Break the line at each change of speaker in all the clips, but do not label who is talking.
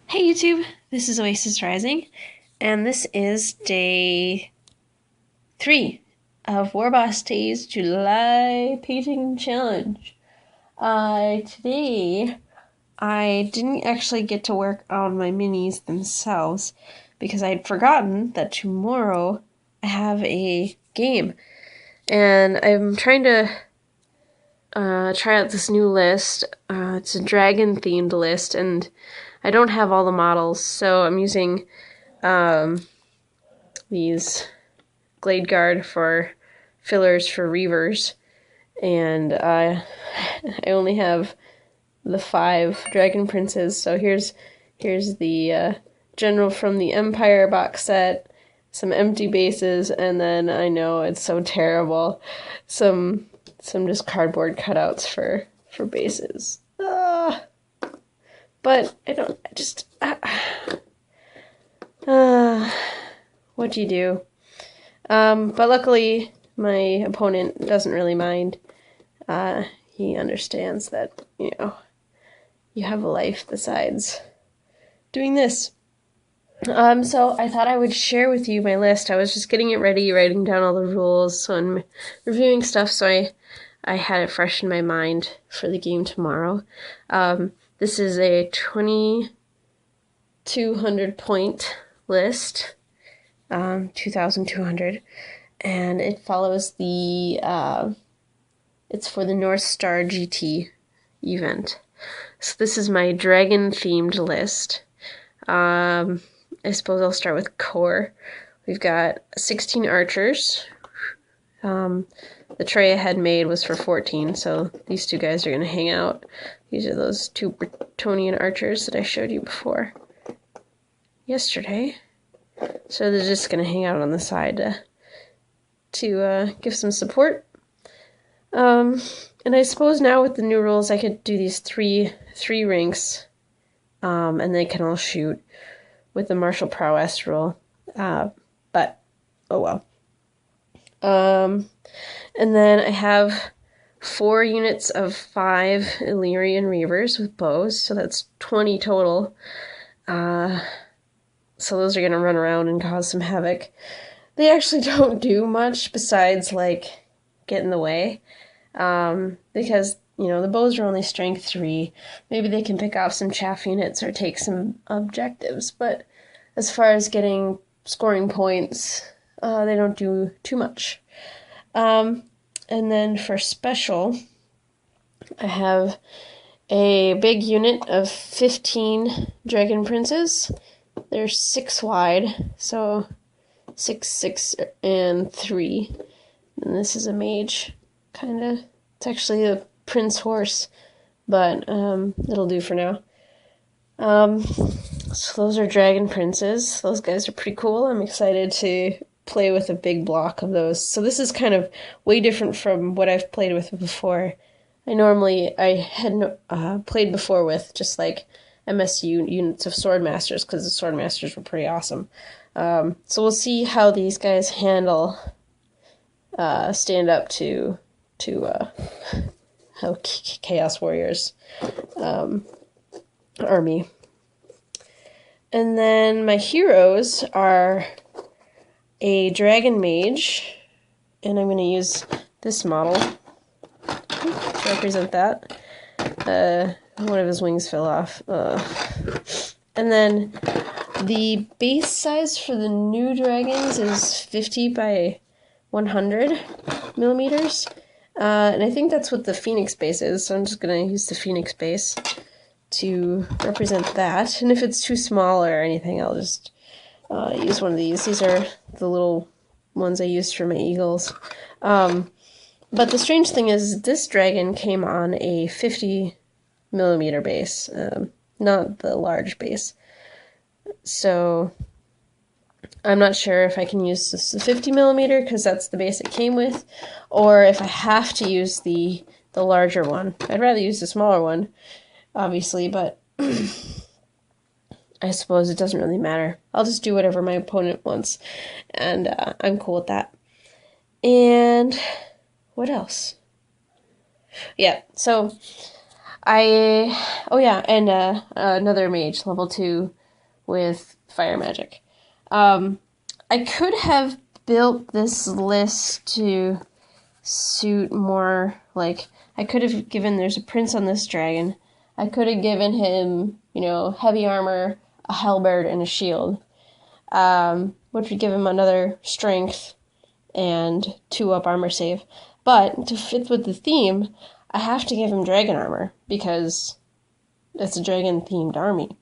Hey YouTube, this is Oasis Rising, and this is day 3 of WarbossTae's July Painting Challenge. Today, I didn't actually get to work on my minis themselves because I'd forgotten that tomorrow I have a game, and I'm trying to try out this new list. It's a dragon-themed list, and I don't have all the models, so I'm using these Glade Guard for fillers for Reavers, and I only have the 5 Dragon Princes. So here's the General from the Empire box set, some empty bases, and then I know it's so terrible, some just cardboard cutouts for bases. But what do you do? But luckily, my opponent doesn't really mind. He understands that, you have a life besides doing this. So I thought I would share with you my list. I was just getting it ready, writing down all the rules, and reviewing stuff, so I had it fresh in my mind for the game tomorrow. This is a 2,200 point list, 2,200, and it follows it's for the North Star GT event. So this is my dragon-themed list. I suppose I'll start with core. We've got 16 archers. The tray I had made was for 14, so these two guys are going to hang out. These are those 2 Bretonian archers that I showed you before yesterday. So they're just going to hang out on the side to give some support. And I suppose now with the new rules, I could do these three ranks, and they can all shoot with the martial prowess rule. But oh well. And then I have 4 units of 5 Illyrian Reavers with bows, so that's 20 total. So those are going to run around and cause some havoc. They actually don't do much besides, like, get in the way. Because, the bows are only strength 3. Maybe they can pick off some chaff units or take some objectives, but as far as scoring points, they don't do too much. And then for special, I have a big unit of 15 Dragon Princes. They're 6 wide, so 6, 6, and 3. And this is a mage, kinda. It's actually a prince horse, but it'll do for now. So those are Dragon Princes. Those guys are pretty cool. I'm excited to play with a big block of those. So this is kind of way different from what I've played with before. I had played before with just like MSU units of Swordmasters, because the Swordmasters were pretty awesome. So we'll see how these guys stand up to how Chaos Warriors army. And then my heroes are a Dragon Mage, and I'm going to use this model to represent that. One of his wings fell off. And then the base size for the new dragons is 50 by 100 millimeters. And I think that's what the Phoenix base is, so I'm just going to use the Phoenix base to represent that. And if it's too small or anything, I'll just use one of these. These are the little ones I used for my eagles. But the strange thing is this dragon came on a 50 millimeter base, not the large base. So I'm not sure if I can use the 50 millimeter because that's the base it came with, or if I have to use the larger one. I'd rather use the smaller one, obviously, but I suppose it doesn't really matter. I'll just do whatever my opponent wants, and I'm cool with that. And what else? Yeah, so Oh yeah, and another mage, level 2 with fire magic. I could have built this list to suit more, like, I could have given, there's a prince on this dragon. I could have given him, heavy armor, a halberd, and a shield, which would give him another strength and 2-up armor save. But to fit with the theme, I have to give him dragon armor because it's a dragon-themed army.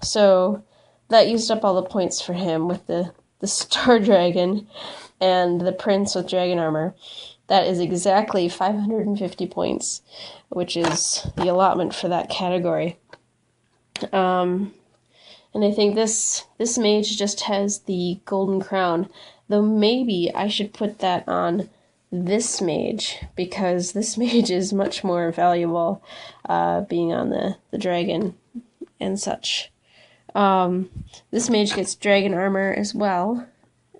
So that used up all the points for him with the star dragon and the prince with dragon armor. That is exactly 550 points, which is the allotment for that category. And I think this mage just has the golden crown, though maybe I should put that on this mage, because this mage is much more valuable, being on the dragon and such. This mage gets dragon armor as well.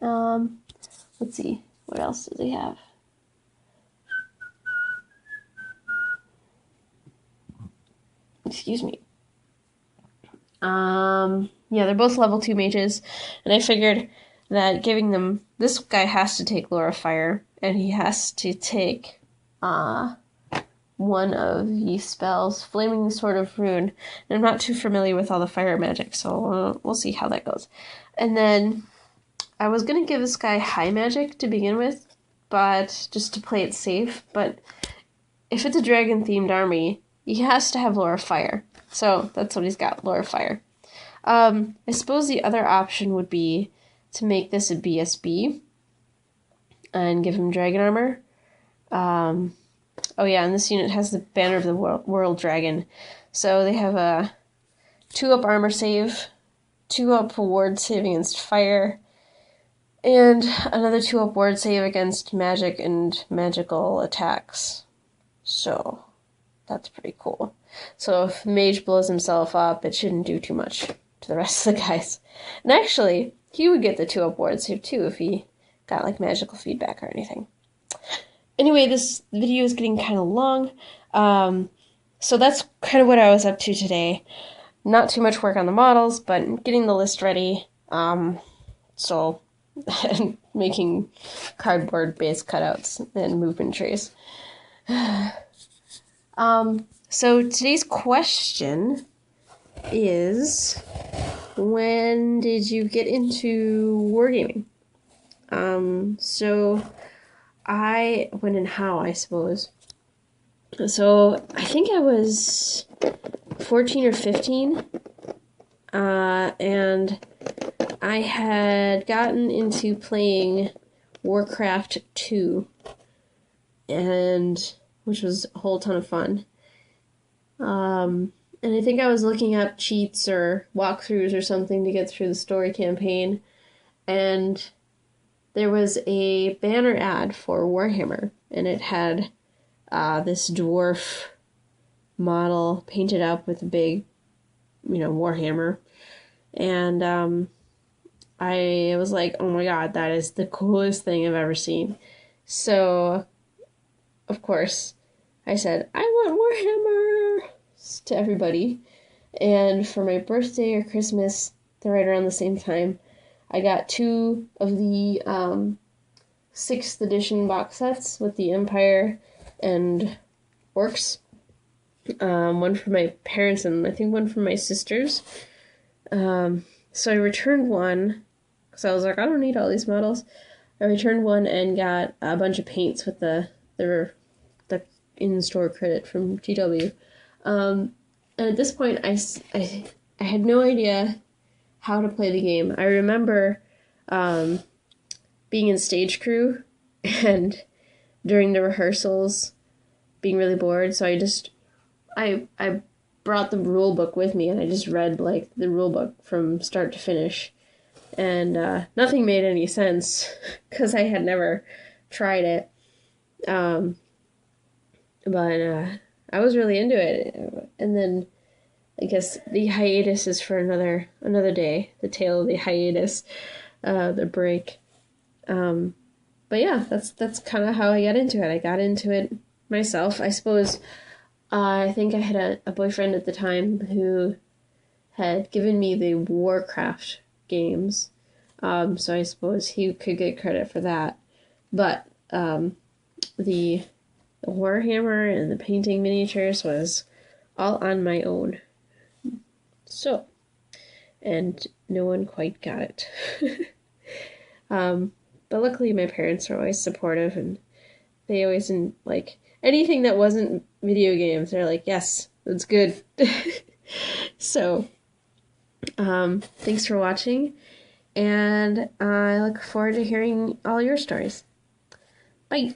Let's see, what else does he have? Excuse me. Yeah, they're both level 2 mages, and I figured that giving them, this guy has to take Lore of Fire, and he has to take, one of the spells, Flaming Sword of Rune, and I'm not too familiar with all the fire magic, so we'll see how that goes. And then, I was gonna give this guy high magic to begin with, but just to play it safe, but if it's a dragon-themed army, he has to have Lore of Fire. So that's what he's got, Lore of Fire. I suppose the other option would be to make this a BSB and give him dragon armor. Oh yeah, and this unit has the Banner of the World Dragon. So they have a 2-up armor save, 2-up ward save against fire, and another 2-up ward save against magic and magical attacks. So that's pretty cool. So if Mage blows himself up, it shouldn't do too much to the rest of the guys. And actually, he would get the 2-up ward save too if he got like magical feedback or anything. Anyway, this video is getting kind of long, so that's kind of what I was up to today. Not too much work on the models, but getting the list ready, so making cardboard-based cutouts and movement trays. So today's question is, when did you get into wargaming? When and how, I suppose. So I think I was 14 or 15, and I had gotten into playing Warcraft 2, which was a whole ton of fun. And I think I was looking up cheats or walkthroughs or something to get through the story campaign, and there was a banner ad for Warhammer, and it had this dwarf model painted up with a big, Warhammer, and I was like, oh my god, that is the coolest thing I've ever seen. So, of course, I said, I want Warhammer to everybody, and for my birthday or Christmas, right around the same time, I got 2 of the 6th edition box sets with the Empire and Orcs. One for my parents and I think one for my sisters. So I returned one, because I was like, I don't need all these models. I returned one and got a bunch of paints with the in-store credit from GW. And at this point, I had no idea how to play the game. I remember being in stage crew and during the rehearsals being really bored, so I brought the rule book with me and I just read like the rule book from start to finish, and nothing made any sense because I had never tried it, but I was really into it. And then I guess the hiatus is for another day. The tale of the hiatus, the break. But yeah, that's kind of how I got into it. I got into it myself. I suppose I think I had a boyfriend at the time who had given me the Warcraft games, so I suppose he could get credit for that. But the Warhammer and the painting miniatures was all on my own. So, and no one quite got it. But luckily my parents were always supportive, and they always like anything that wasn't video games. They're like, yes, that's good. So, thanks for watching, and I look forward to hearing all your stories. Bye.